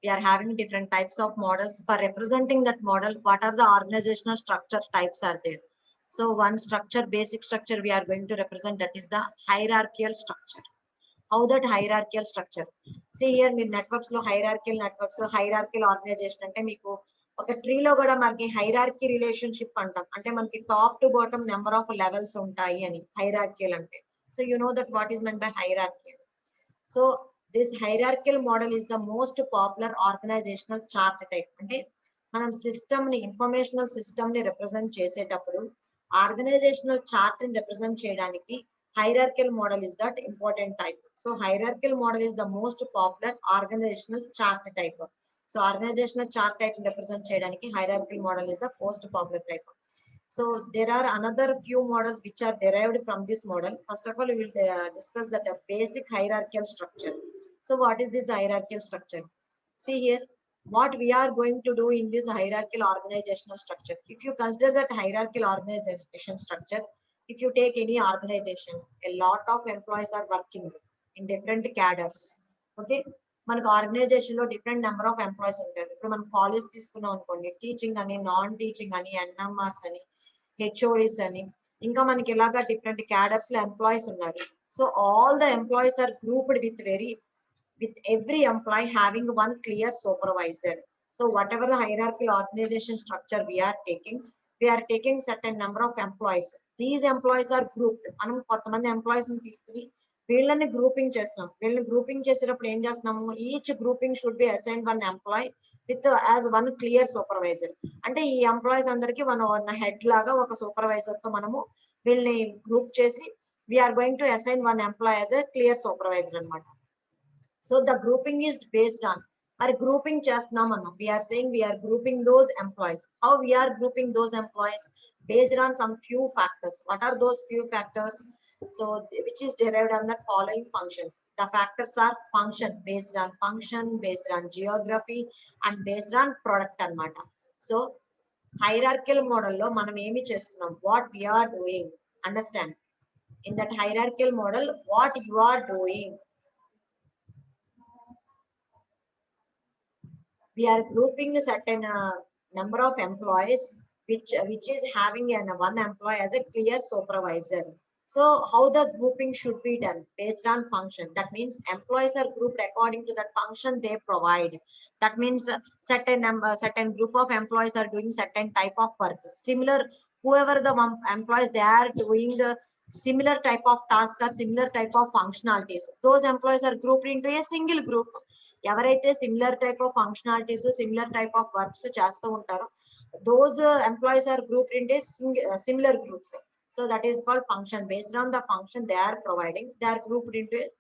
We are having different types of models for representing that model. What are the organizational structure types are there? So one structure, basic structure we are going to represent, that is the hierarchical structure. How that hierarchical structure? See here, me networks లో hierarchical organization అంటే మీకు ఒక tree లో కూడా మనకి hierarchy relationship అంటాం. అంటే మనకి top to bottom number of levels ఉంటాయి అని హైరార్కియల్ అంటే. So you know that what is meant by hierarchy. So this hierarchical model is the most popular organisational chart type. అంటే మనం సిస్టమ్ ని, ఇన్ఫర్మేషనల్ సిస్టమ్ ని రిప్రజెంట్ చేసేటప్పుడు organisational chart ని represent చేయడానికి hierarchical model is that important type. So hierarchical model is the most popular organizational chart type. So organizational chart type represent cheyadaniki hierarchical model is the most popular type. So there are another few models which are derived from this model. First of all, we will discuss that basic hierarchical structure. So what is this hierarchical structure? See here, what we are going to do in this hierarchical organizational structure. If you consider that hierarchical organization structure, if you take any organization, a lot of employees are working in different cadres. Okay, మనకు organisation లో different number of employees ఉంటారు. ఇప్పుడు మనం college తీసుకున్నాం అనుకోండి, teaching అని, non teaching అని, ఎన్ఎంఆర్స్ అని, హెచ్ఓడిస్ అని, ఇంకా మనకి ఇలాగా డిఫరెంట్ క్యాడర్స్ లో ఎంప్లాయీస్ ఉన్నారు. So all the employees are grouped with every employee having one clear supervisor. So whatever the hierarchical organization structure we are taking certain number of employees. These employees are grouped. మనం కొంతమంది employees ని తీసుకుని వీళ్ళని grouping చేస్తాం. వీళ్ళని grouping చేసేటప్పుడు ఏం చేస్తున్నాము, each grouping should be assign one employee with as one clear supervisor. అంటే ఈ ఎంప్లాయీస్ అందరికి వన్ హెడ్ లాగా ఒక సూపర్వైజర్ తో మనము వీళ్ళని గ్రూప్ చేసి we're going to assign one employee as a clear supervisor అనమాట. So the grouping is based on, or grouping చేస్తున్నాం అన్నాం, we are saying we are grouping those employees. How we are grouping those employees? Based on some few factors. What are those few factors? So which is derived on the following functions. The factors are function, based on geography, and based on product anamata. So hierarchical model lo manam emi chestunnam, what we are doing. Understand, in that hierarchical model what you are doing, we are grouping a certain number of employees which is having one employee as a clear supervisor. So how the grouping should be done? Based on function. That means employees are grouped according to that function they provide. That means certain group of employees are doing certain type of work. Similar, whoever the employees, they are doing the similar type of task or similar type of functionalities. Those employees are grouped into a single group. ఎవరైతే similar type of functionalities, similar type of works చేస్తూ ఉంటారో those employees are grouped into similar groups. So that is called function. Based on the function they are providing, they are grouped into a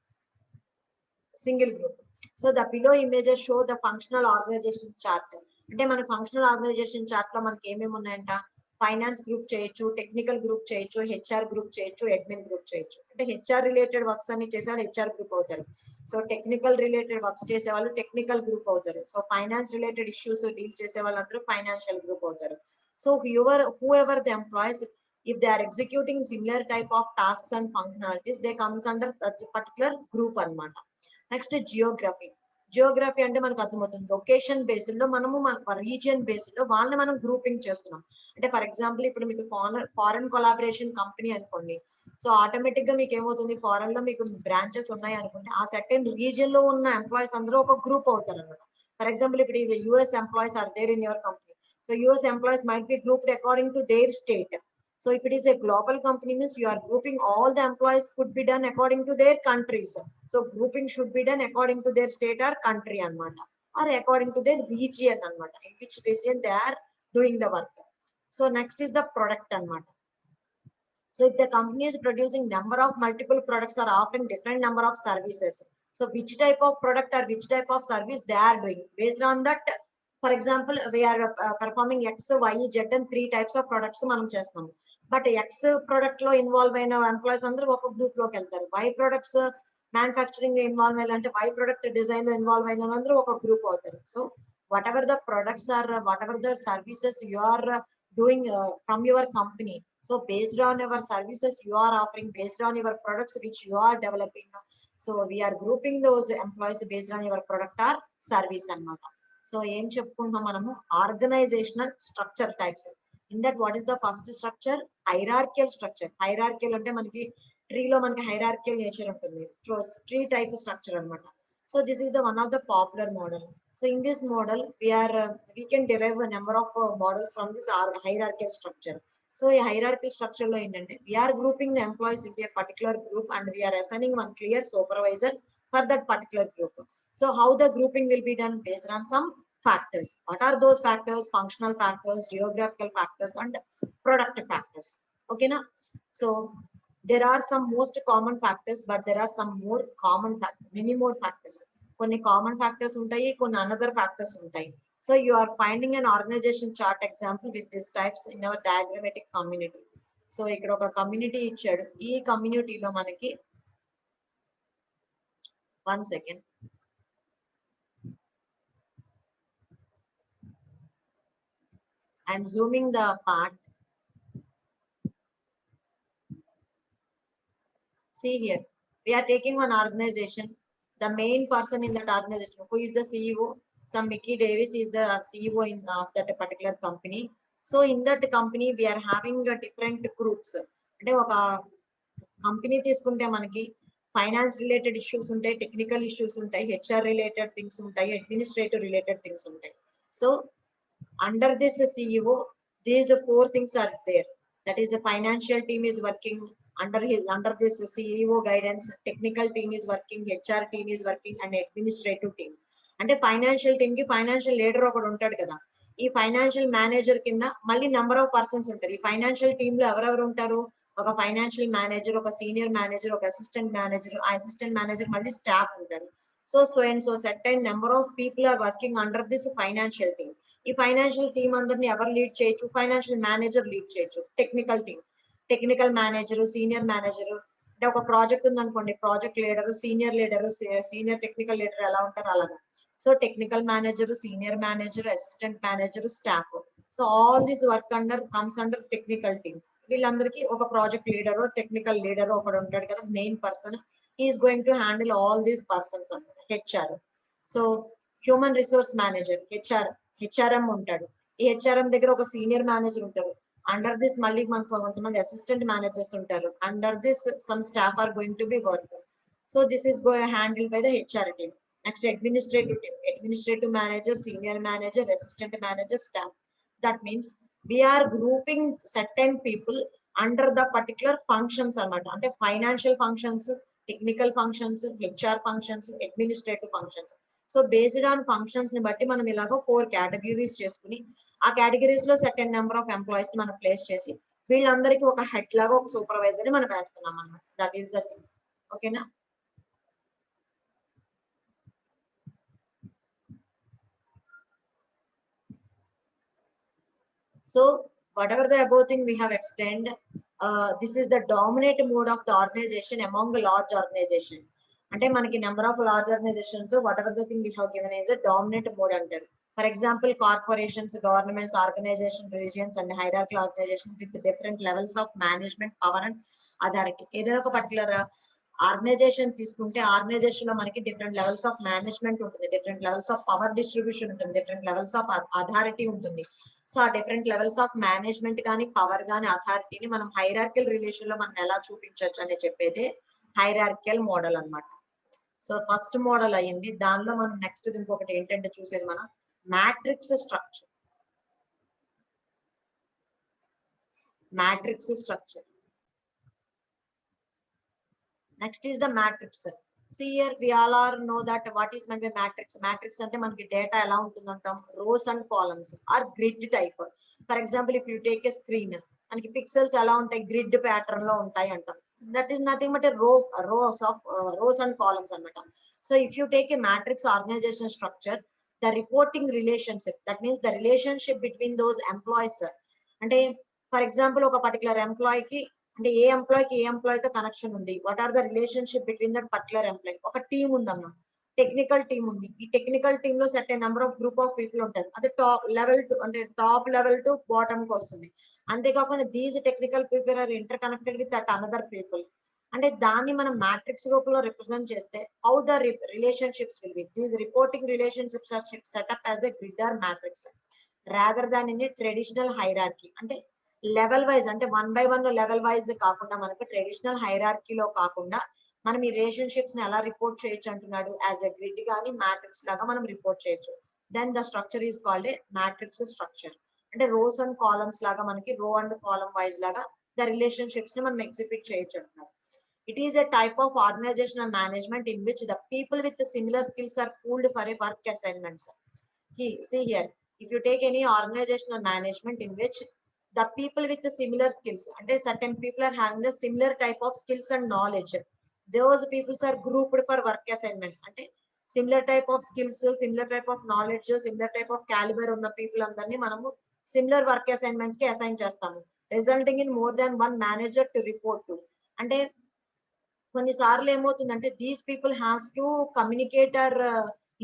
single group. So the below images show the functional organization chart. అంటే మన functional organisation chart లో మనకి ఏమేమి ఉన్నాయంట, finance group చేయొచ్చు, technical group చేయొచ్చు, HR group చేయొచ్చు, admin group చేయొచ్చు. అంటే హెచ్ఆర్ రిలేటెడ్ వర్క్స్ అన్ని చేసేవాళ్ళు హెచ్ఆర్ గ్రూప్ అవుతారు. సో టెక్నికల్ రిలేటెడ్ వర్క్స్ చేసే వాళ్ళు టెక్నికల్ గ్రూప్ అవుతారు. So finance related issues deal చేసే వాళ్ళందరూ ఫైనాన్షియల్ గ్రూప్ అవుతారు. So whoever the employees, if they are executing similar type of tasks and functionalities, they comes under that particular group అన్నమాట. Next Geography అంటే మనకు అర్థమవుతుంది, location based లో మనము మన రీజియన్ బేస్డ్ లో వాళ్ళని మనం గ్రూపింగ్ చేస్తున్నాం. అంటే ఫర్ ఎగ్జాంపుల్ ఇప్పుడు మీకు ఫారెన్ కొలాబరేషన్ కంపెనీ అనుకోండి, సో ఆటోమేటిక్ గా మీకు ఏమవుతుంది, ఫారెన్ లో మీకు బ్రాంచెస్ ఉన్నాయి అనుకుంటే ఆ సర్టెన్ రీజియన్ లో ఉన్న ఎంప్లాయీస్ అందరూ ఒక గ్రూప్ అవుతారు అనమాట. ఫర్ ఎగ్జాంపుల్ ఇప్పుడు ఈ US employees are there in your company, so US employees might be grouped according to their state. So if it is a global company, means you are grouping all the employees could be done according to their countries. So grouping should be done according to their state or country anamata, or according to their region anamata, in which region they are doing the work. So next is the product anamata. So if the company is producing number of multiple products or often different number of services, so which type of product or which type of service they are doing, based on that, for example we are performing X, Y, Z and 3 types of products manam chestam. But X product లో involve అయిన employees అందరూ ఒక group లోకి వెళ్తారు. Y products manufacturing involve అయ్యాలంటే Y product design లో involve అయిన అందరూ ఒక గ్రూప్ అవుతారు. So whatever the products or whatever the services you are doing from your company. So based on your services you are offering, based on your products which you are developing, so we are grouping those employees based on your product or service అన్నమాట. So ఏం చెప్పుకుంటున్నాం మనము, organizational structure types. In that what is the first structure, hierarchical structure. Hierarchical అంటే మనకి ట్రీలో మనకి hierarchical nature ఉంటుంది, tree type structure అన్నమాట. So this is the one of the popular model. So in this model, we can derive a number of models from this hierarchical structure. So a hierarchical structure lo endante, we are grouping the employees into a particular group and we are assigning one clear supervisor for that particular group. So how the grouping will be done, based on some factors. What are those factors? Functional factors, geographical factors, and product factors. Okay na? So there are some most common factors, but there are some more common factors, many more factors. కొన్ని common factors ఉంటాయి, కొన్ని another factors ఉంటాయి. So you are finding an organization chart example with this types in our diagrammatic community. So ఇక్కడ ఒక community ఇచ్చాడు. ఈ కమ్యూనిటీలో మనకి 1 second, I'm zooming the part. See here, we are taking one organization. The main person in that organization, who is the CEO? Some Mickey Davis is the CEO of that particular company. So in that company, we are having different groups. అంటే ఒక company తీసుకుంటే మనకి finance related issues ఉంటాయి, technical issues ఉంటాయి, HR related things ఉంటాయి, administrative related things ఉంటాయి. So under this CEO, these 4 things are there. That is, a financial team is working under this CEO guidance, technical team is working, HR team is working, and administrative team. అంటే financial team కి financial leader ఒకడు ఉంటాడు కదా. ఈ financial manager కింద మళ్ళీ number of persons ఉంటారు. ఈ ఫైనాన్షియల్ టీమ్ లో ఎవరెవరు ఉంటారు, ఒక ఫైనాన్షియల్ మేనేజర్, ఒక సీనియర్ మేనేజర్, ఒక అసిస్టెంట్ మేనేజర్, ఆ అసిస్టెంట్ మేనేజర్ మళ్ళీ స్టాఫ్ ఉంటారు. So and so certain number of people are working under this financial team. ఈ ఫైనాన్షియల్ టీమ్ అందరిని ఎవరు లీడ్ చేయొచ్చు, ఫైనాన్షియల్ మేనేజర్ లీడ్ చేయొచ్చు. Technical team, technical manager, senior manager. అంటే ఒక ప్రాజెక్ట్ ఉంది అనుకోండి, project leader, senior leader, senior technical leader ఎలా ఉంటారు అలాగా. So technical manager, senior manager, assistant manager, staff. So all this work comes under technical team. వీళ్ళందరికీ ఒక ప్రాజెక్ట్ లీడర్, టెక్నికల్ లీడర్ ఒకడు ఉంటాడు కదా, main person. Is going to handle all these persons అన్నమాట. HR. So human resource manager, HRM ఉంటాడు. ఈ HRM దగ్గర ఒక సీనియర్ మేనేజర్ ఉంటారు. అండర్ దిస్ మళ్ళీ మనకు కొంతమంది అసిస్టెంట్ మేనేజర్స్ ఉంటారు. Under this some staff are going to be work. So this is handle by the HR team. Next administrative team, administrative manager, senior manager, assistant manager, staff. That means we are grouping certain people under the particular functions అన్నమాట. అంటే financial functions, technical functions, HR functions, administrative functions. So based on functions ని బట్టి మనం ఇలాగో 4 categories చేసుకుని, ఆ categories లో certain number of employees ని మనం ప్లేస్ చేసి వీళ్ళందరికీ ఒక హెడ్ లాగా ఒక సూపర్వైజర్ ని మనం వేస్తున్నాం అన్నమాట. That is the thing. ఓకేనా? So whatever the above thing we have explained, this is the dominant mode of the organization among the large organization. అంటే మనకి number of large organizations whatever the thing we have given is a dominant mode అంటారు. For example corporations, governments, organization, religions and hierarchical organization with different levels of management, power and authority. ఏదైనా ఒక particular organization తీసుకుంటే organization లో మనకి different levels of management ఉంటుంది, different levels of power distribution ఉంటుంది, different levels of authority ఉంటుంది. So ఆ different levels of management కానీ, పవర్ కానీ, అథారిటీని మనం హైరార్కికల్ రిలేషన్ లో మనం ఎలా చూపించవచ్చు అని చెప్పేది హైరార్కికల్ మోడల్ అన్నమాట. సో ఫస్ట్ మోడల్ అయ్యింది. దానిలో మనం నెక్స్ట్ ఇంకొకటి ఏంటంటే చూసేది మనం matrix structure. Matrix structure. Next is the matrix. See here, we all are know that what is meant by matrix. Matrix అంటే మనకి డేటా ఎలా ఉంటుంది అంటాం, rows and columns or grid type. For example if you take a screen, మనకి pixels ఎలా ఉంటాయి, grid pattern లో ఉంటాయి అంటాం. That is nothing but rows and columns అన్నమాట. So if you take a matrix organisation structure, the reporting relationship, that means the relationship between those employees. అంటే for example ఒక particular ఎంప్లాయీకి, అంటే ఏ ఎంప్లాయీకి ఏ ఎంప్లాయీతో కనెక్షన్ ఉంది, what are the relationship between that particular employee. ఒక టీమ్ ఉందమ్మా, టెక్నికల్ టీమ్ ఉంది. ఈ టెక్నికల్ టీమ్ లో certain number of group of people ఉంటారు. అది టాప్ లెవెల్ టు అంటే టాప్ లెవెల్ టు బాటమ్ కి వస్తుంది. అంతేకాకుండా these technical people are interconnected with that another people. అంటే దాన్ని మనం మ్యాట్రిక్స్ రూపంలో రిప్రజెంట్ చేస్తే how the relationships will be these reporting relationships are set up as a grid or matrix rather than in traditional hierarchy. అంటే level wise అంటే 1 by 1 level wise కాకుండా మనకు traditional హైరార్కీలో కాకుండా మనం ఈ రిలేషన్షిప్స్ ని ఎలా రిపోర్ట్ చేయొచ్చు అంటున్నాడు. యాజ్ ఎ గ్రిడ్ గానీ మ్యాట్రిక్స్ లాగా మనం రిపోర్ట్ చేయొచ్చు. Then the structure is called a matrix structure. అంటే రోస్ అండ్ కాలమ్స్ లాగా మనకి రో అండ్ కాలమ్ వైజ్ లాగా ద రిలేషన్షిప్స్ ని మనం ఎగ్జిబిట్ చేయొచ్చు అంటున్నారు. It is a type of organizational management in which the people with the similar skills are pooled for a work assignments. See here, if you take any organizational management in which the people with the similar skills, and certain people are having the similar type of skills and knowledge, those people are grouped for work assignments. అంటే similar type of skills, similar type of knowledge, similar type of caliber ఉన్న people అందరినీ మనము similar work assignments కి assign చేస్తాము, resulting in more than one manager to report to. అంటే కొన్నిసార్లు ఏమవుతుందంటే these people has to communicate or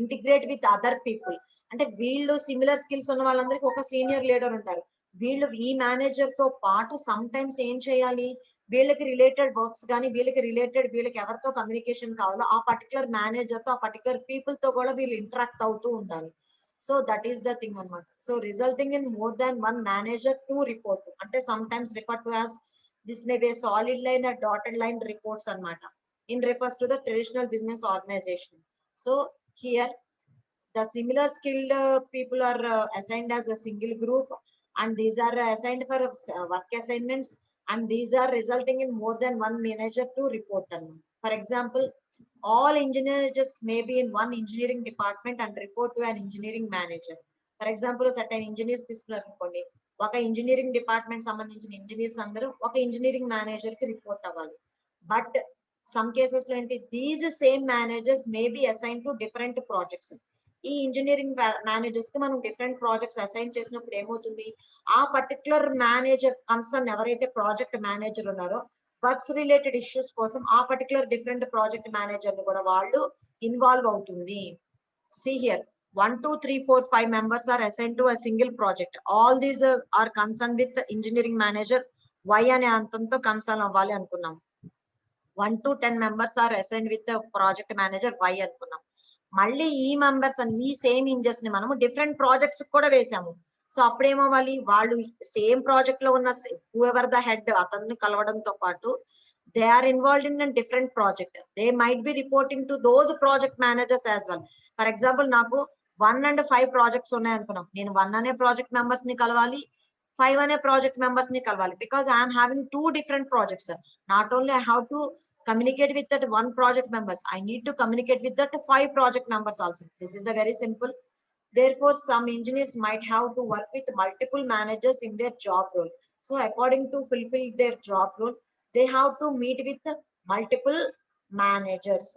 integrate with other people. అంటే వీళ్ళు సిమిలర్ స్కిల్స్ ఉన్న వాళ్ళందరికీ ఒక సీనియర్ లీడర్ ఉంటారు. వీళ్ళు ఈ మేనేజర్ తో పాటు సమ్ టైమ్స్ ఏం చేయాలి, వీళ్ళకి రిలేటెడ్ వర్క్స్ కానీ వీళ్ళకి ఎవరితో కమ్యూనికేషన్ కావాలో ఆ పర్టికులర్ మేనేజర్ తో ఆ పర్టికులర్ పీపుల్ తో కూడా వీళ్ళు ఇంటరాక్ట్ అవుతూ ఉండాలి. So that is the thing అనమాట. So resulting in more than one manager to report. అంటే sometimes refer to as this may be a solid line or dotted line reports anamata in refers to the traditional business organization. So here the similar skilled people are assigned as a single group, and these are assigned for work assignments, and these are resulting in more than one manager to report them. For example, all engineers may be in one engineering department and report to an engineering manager. For example, certain engineers తీసుకున్నారనుకోండి, ఒక engineering department సంబంధించిన engineers అందరూ ఒక engineering manager కి report అవ్వాలి. But some cases లో ఏంటి, these same managers may be assign to different projects. ఈ engineering managers కి మనం డిఫరెంట్ ప్రాజెక్ట్స్ అసైన్ చేసినప్పుడు ఏమవుతుంది, ఆ పర్టికులర్ మేనేజర్ కన్సర్న్ ఎవరైతే ప్రాజెక్ట్ మేనేజర్ ఉన్నారో వర్క్స్ రిలేటెడ్ ఇష్యూస్ కోసం ఆ పర్టికులర్ డిఫరెంట్ ప్రాజెక్ట్ మేనేజర్ ని కూడా వాళ్ళు ఇన్వాల్వ్ అవుతుంది. See here, 1, 2, 3, 4, 5 members are assigned to a single project. All these are concerned with the engineering manager. Y అనే అంతంతో concern అవ్వాలి అనుకున్నాం. 1 to 10 members are assigned with the project manager Y అనుకున్నాం. మళ్ళీ ఈ మెంబర్స్ అని ఈ సేమ్ ఇంజనీర్స్ ని మనము డిఫరెంట్ ప్రాజెక్ట్స్ కూడా వేసాము. సో అప్పుడేమవ్వాలి, వాళ్ళు సేమ్ ప్రాజెక్ట్ లో ఉన్న whoever the head అతన్ని కలవడంతో పాటు they are involved in a different project. They might be reporting to those project managers as well. For example, నాకు 1 and 5 ప్రాజెక్ట్స్ ఉన్నాయి అనుకున్నాం. నేను 1 అనే ప్రాజెక్ట్ మెంబర్స్ ని కలవాలి, 5 అనే ప్రాజెక్ట్ మెంబర్స్ ని కలవాలి. Because I'm having 2 different projects. Not only I have to communicate with that 1 project members, I need to communicate with that 5 project members also. This is the very simple. Therefore, some engineers might have to work with multiple managers in their job role. So according to fulfill their job role, they have to meet with multiple managers.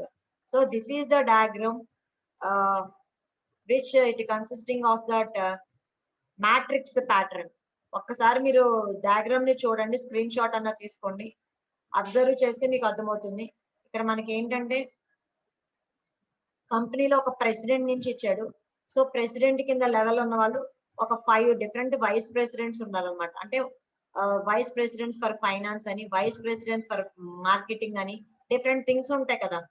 So this is the diagram which it consisting of that matrix pattern. ఒక్కసారి మీరు diagram ని చూడండి, screen shot అన్న తీసుకోండి, observe చేస్తే మీకు అర్థమవుతుంది. ఇక్కడ మనకి ఏంటంటే కంపెనీలో ఒక ప్రెసిడెంట్ నుంచి ఇచ్చాడు. సో ప్రెసిడెంట్ కింద లెవెల్ ఉన్న వాళ్ళు ఒక 5 డిఫరెంట్ వైస్ ప్రెసిడెంట్స్ ఉన్నారనమాట. అంటే వైస్ ప్రెసిడెంట్స్ ఫర్ ఫైనాన్స్ అని, వైస్ ప్రెసిడెంట్స్ ఫర్ మార్కెటింగ్ అని, డిఫరెంట్ థింగ్స్ ఉంటాయి కదా,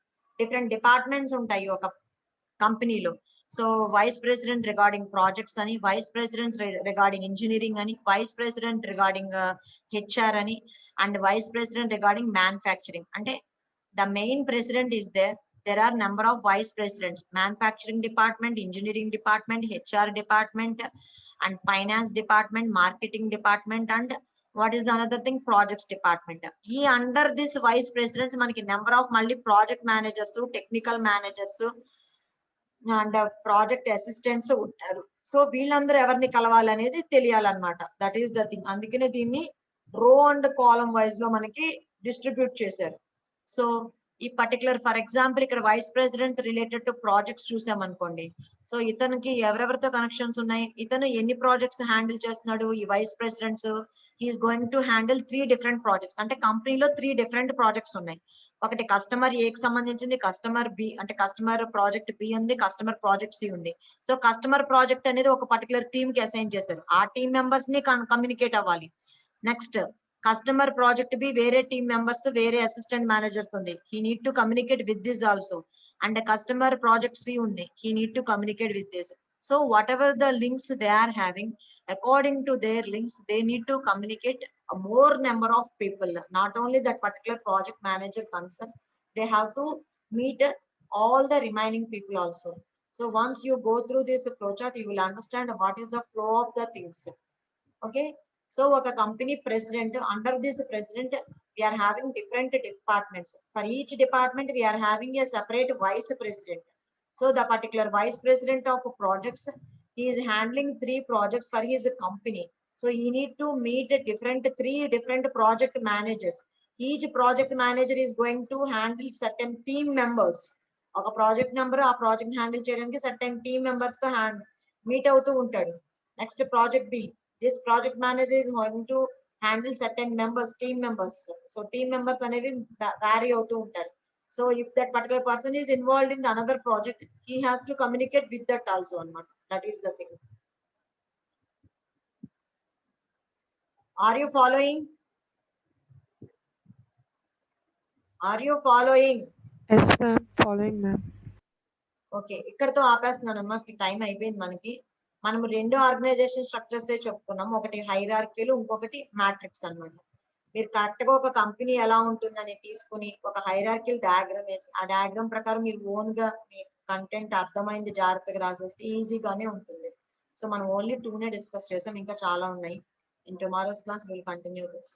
డిఫరెంట్ డిపార్ట్మెంట్స్ ఉంటాయి ఒక కంపెనీలో. So vice president regarding projects అని, వైస్ ప్రెసిడెంట్స్ రిగార్డింగ్ ఇంజనీరింగ్ అని, వైస్ ప్రెసిడెంట్ రిగార్డింగ్ హెచ్ఆర్ అని, and vice president regarding manufacturing. అంటే the main president is there are number of vice presidents: manufacturing department, engineering department, HR department, and finance department, marketing department, and what is the another thing, projects department. He under this vice presidents manaki number of multi project managers, technical managers, and project assistants ఉంటారు. సో వీళ్ళందరూ ఎవరిని కలవాలనేది తెలియాలన్నమాట. That is the thing. అందుకనే దీన్ని రో and column wise లో మనకి డిస్ట్రిబ్యూట్ చేశారు. సో ఈ పర్టికులర్ ఫర్ ఎగ్జాంపుల్ ఇక్కడ vice presidents related to projects చూసామనుకోండి. సో ఇతనికి ఎవరెవరితో కనెక్షన్స్ ఉన్నాయి, ఇతను ఎన్ని ప్రాజెక్ట్స్ హ్యాండిల్ చేస్తున్నాడు, ఈ vice presidents he is going to handle 3 different projects. అంటే కంపెనీలో 3 డిఫరెంట్ ప్రాజెక్ట్స్ ఉన్నాయి. ఒకటి కస్టమర్ ఏకి సంబంధించింది, కస్టమర్ బి అంటే కస్టమర్ ప్రాజెక్ట్ బి ఉంది, కస్టమర్ ప్రాజెక్ట్ సి ఉంది. సో కస్టమర్ ప్రాజెక్ట్ అనేది ఒక పర్టికులర్ టీమ్ కి అసైన్ చేశారు. ఆ టీమ్ మెంబర్స్ ని కమ్యూనికేట్ అవ్వాలి. నెక్స్ట్ కస్టమర్ ప్రాజెక్ట్ బి వేరే టీమ్ మెంబర్స్ వేరే అసిస్టెంట్ మేనేజర్ ఉంది. He need to communicate with this also. And customer project C ఉంది. He need to communicate with this. So whatever the links they are having, according to their links, they need to communicate a more number of people, not only that particular project manager concern, they have to meet all the remaining people also. So once you go through this flowchart, you will understand what is the flow of the things. Okay. So a company president, under this president, we are having different departments. For each department, we are having a separate vice president. So the particular vice president of projects, he is handling 3 projects for his company. So he need to meet three different project managers. Each project manager is going to handle certain team members. ఒక project number ఆ project handle చేయడానికి certain team members తో meet అవుతూ ఉంటాడు. Next project B, this project manager is going to handle certain members, team members. So team members అనేవి vary అవుతూ ఉంటారు. So if that particular person is involved in another project, he has to communicate with that also అన్నమాట. That is the thing. Are you following? Are you following? Yes, ma'am. Following, ma'am. Okay, ఇక్కడతో ఆపేస్తున్నానమ్మా. Time అయిపోయింది మనకి. మనం 2 organisation structures చెప్పుకున్నాం. ఒకటి హైరార్కీలు, ఇంకొకటి matrix అన్నమాట. మీరు కరెక్ట్ గా ఒక కంపెనీ ఎలా ఉంటుందని తీసుకుని ఒక హైరార్కిల్ డయాగ్రామ్ వేసి ఆ డయాగ్రామ్ ప్రకారం మీరు ఓన్ గా మీ కంటెంట్ అర్థమైంది జాగ్రత్తగా రాసేస్తే ఈజీగానే ఉంటుంది. సో మనం ఓన్లీ 2నే డిస్కస్ చేసాం, ఇంకా చాలా ఉన్నాయి. In tomorrow's class will continue this.